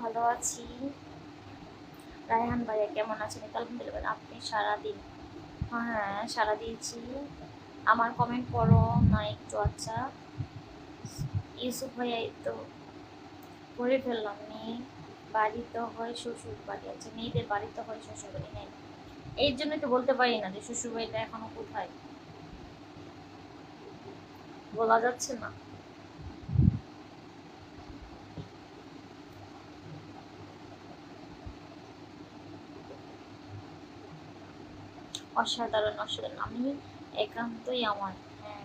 ভালো আছি। রায়হান ভাইয়া কেমন আছেন? এই তো আলহামদুলিল্লাহ। আপনি সারাদিন? হ্যাঁ, সারা দিয়েছি। আমার কমেন্ট পড়ো না একটু? আচ্ছা, ইউসুফ ভাইয়া এই তো পড়ে ফেললাম। মেয়ে বাড়ি তো হয় শ্বশুর বাড়ি। আচ্ছা, মেয়েদের বাড়ি তো হয় শ্বশুর বাড়ি নেই, এই জন্যই তো বলতে পারি না যে শ্বশুর বাড়িটা এখনো কোথায়, বলা যাচ্ছে না। অসাধারণ অসাধারণ, আমি একান্তই আমার। হ্যাঁ,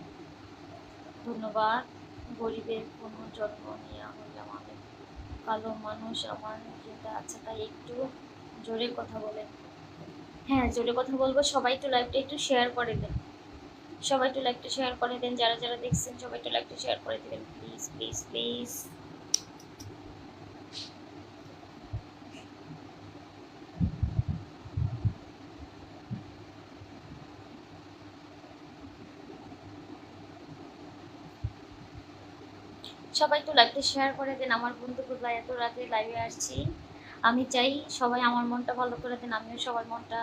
ধন্যবাদ। গরিবের কোনো জন্ম নিয়ে হইলাম আমি, কালো মানুষ আমার যেটা আছে তাই একটু জোরে কথা বলেন। হ্যাঁ, জোরে কথা বলবো। সবাই একটু লাইভটা একটু শেয়ার করে দেন। সবাই একটু লাইভটা শেয়ার করে দেন, যারা যারা দেখছেন সবাই একটু লাইভটা শেয়ার করে দেবেন, প্লিজ প্লিজ প্লিজ। সবাই একটু লাইভটা শেয়ার করে দেন। আমার বন্ধুগুলো এত রাতে লাইভে আসছি, আমি চাই সবাই আমার মনটা ভালো করে দেন, আমিও সবার মনটা,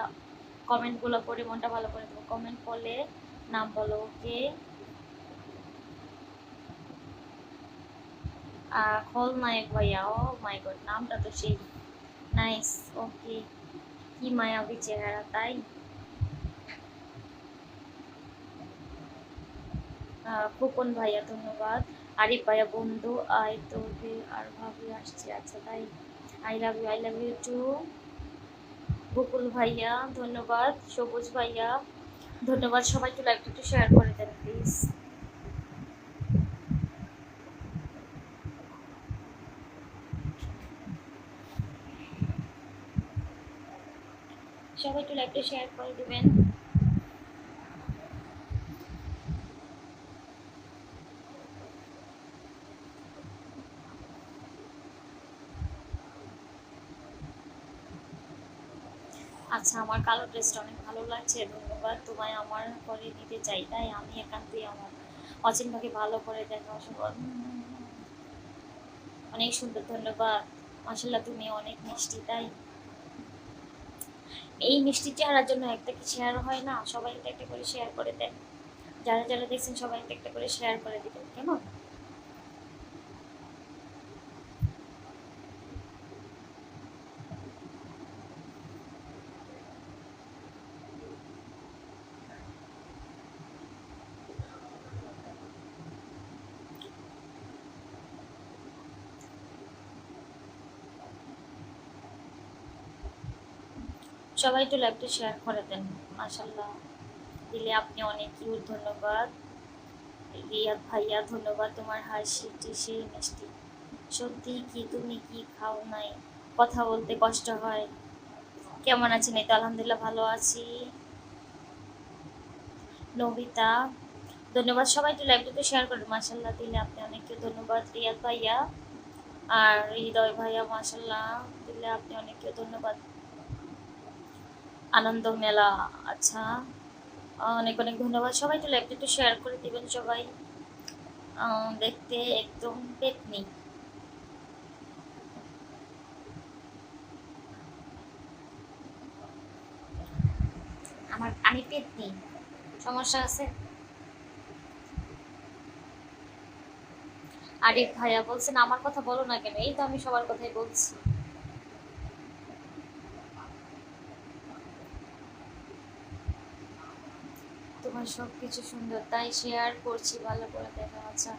কমেন্টগুলো পড়ে মনটা ভালো করে দেবো। কমেন্ট পড়লে নাম বলো, ওকে? খলনায়ক ভাইয়া, ও মাই গড, নামটা তো সেই নাইস। ওকে, কি মায়াবী চেহারা, তাই? খোকন ভাইয়া ধন্যবাদ। আরিফ ভাইয়া বন্ধু আই তোকে আর ভাবি আসছে। আচ্ছা তাই, আই লাভ ইউ টু। বকুল ভাইয়া ধন্যবাদ। সবুজ ভাইয়া ধন্যবাদ। সবাই একটু লাইভটা একটু শেয়ার করে দেন প্লিজ। সবাই একটু লাইভটা শেয়ার করে দেবেন। আচ্ছা, আমার কালো ড্রেসটা অনেক ভালো লাগছে, ধন্যবাদ। তোমায় আমার করে নিতে চাই, তাই আমি একান্তই আমার। অচিন ভাগে ভালো করে দেখা, অসংখ্য অনেক সুন্দর, ধন্যবাদ। মাসাল্লাহ, তুমি অনেক মিষ্টি, তাই? এই মিষ্টি চেহারার জন্য একটা কি শেয়ার হয় না? সবাই একটা একটা করে শেয়ার করে দেন। যারা যারা দেখছেন সবাই একটা একটা করে শেয়ার করে দিবেন, কেমন? সবাই একটু লাইভটা শেয়ার করে দেন। মাশাল্লাহ, দিলে আপনি অনেক কিউট, ধন্যবাদ। রিয়াদ ভাইয়া ধন্যবাদ, তোমার হাসিটি সেই মিষ্টি। সত্যি কি তুমি কি খাও নাই? কথা বলতে কষ্ট হয়। কেমন আছেন? এই তো আলহামদুলিল্লাহ ভালো আছি। নবিতা ধন্যবাদ। সবাই একটু লাইভটাতে শেয়ার করেন। মাশাল্লাহ, দিলে আপনি অনেককে ধন্যবাদ। রিয়াদ ভাইয়া আর হৃদয় ভাইয়া মাশাল্লাহ, দিলে আপনি অনেককে ধন্যবাদ। আনন্দ মেলা, আচ্ছা, অনেক অনেক ধন্যবাদ। সবাই একটু লাইভটা একটু শেয়ার করে দিবেন সবাই। দেখতে একদম পেতনি। আমি পেতনি, সমস্যা আছে? আরিফ ভাইয়া বলছেন আমার কথা বলো না কেন? এই তো আমি সবার কথাই বলছি। তোমার সব কিছু সুন্দর, তাই শেয়ার করছি, ভালো করে দেখো। আচ্ছা,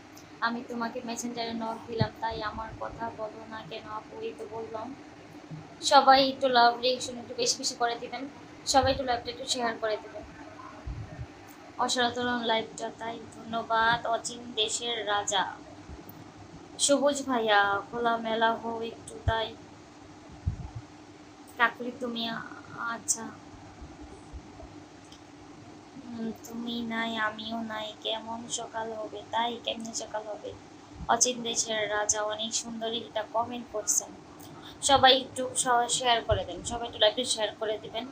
আমি তোমাকে মেসেঞ্জারে নক দিলাম, তাই আমার কথা বলো না কেন আপু? এই তো বললাম। সবাই একটু লাভ রিয়েকশন একটু বেশি বেশি করে দিবেন। সবাই একটু লাইভটা একটু শেয়ার করে দেবেন। অসাধারণ লাইভটা, তাই? ধন্যবাদ। অচিন দেশের রাজা, সবুজ ভাইয়া খোলামেলা হও একটু, তাই? কাকুলি তুমি, আচ্ছা। তুমি নাই আমিও নাই, কেমন সকাল হবে? তাই, কেমনে সকাল হবে? অচিন দেশের রাজা অনেক সুন্দরী এটা কমেন্ট করছেন। সবাই একটু শেয়ার করে দেন, সবাই একটু লাইভে শেয়ার করে দিবেন।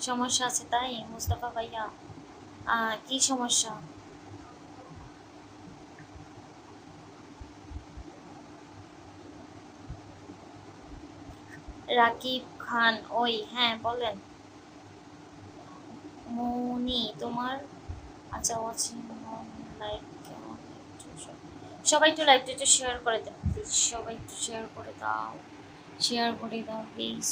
সমস্যা আছে, তাই? মুস্তাফা ভাইয়া কি সমস্যা? রাকিব খান, ওই হ্যাঁ বলেন। মৌনি তোমার, আচ্ছা আছে লাইক কেমন, সবাই একটু লাইভটা একটু শেয়ার করে দাও প্লিজ, সবাই একটু শেয়ার করে দাও, শেয়ার করে দাও প্লিজ।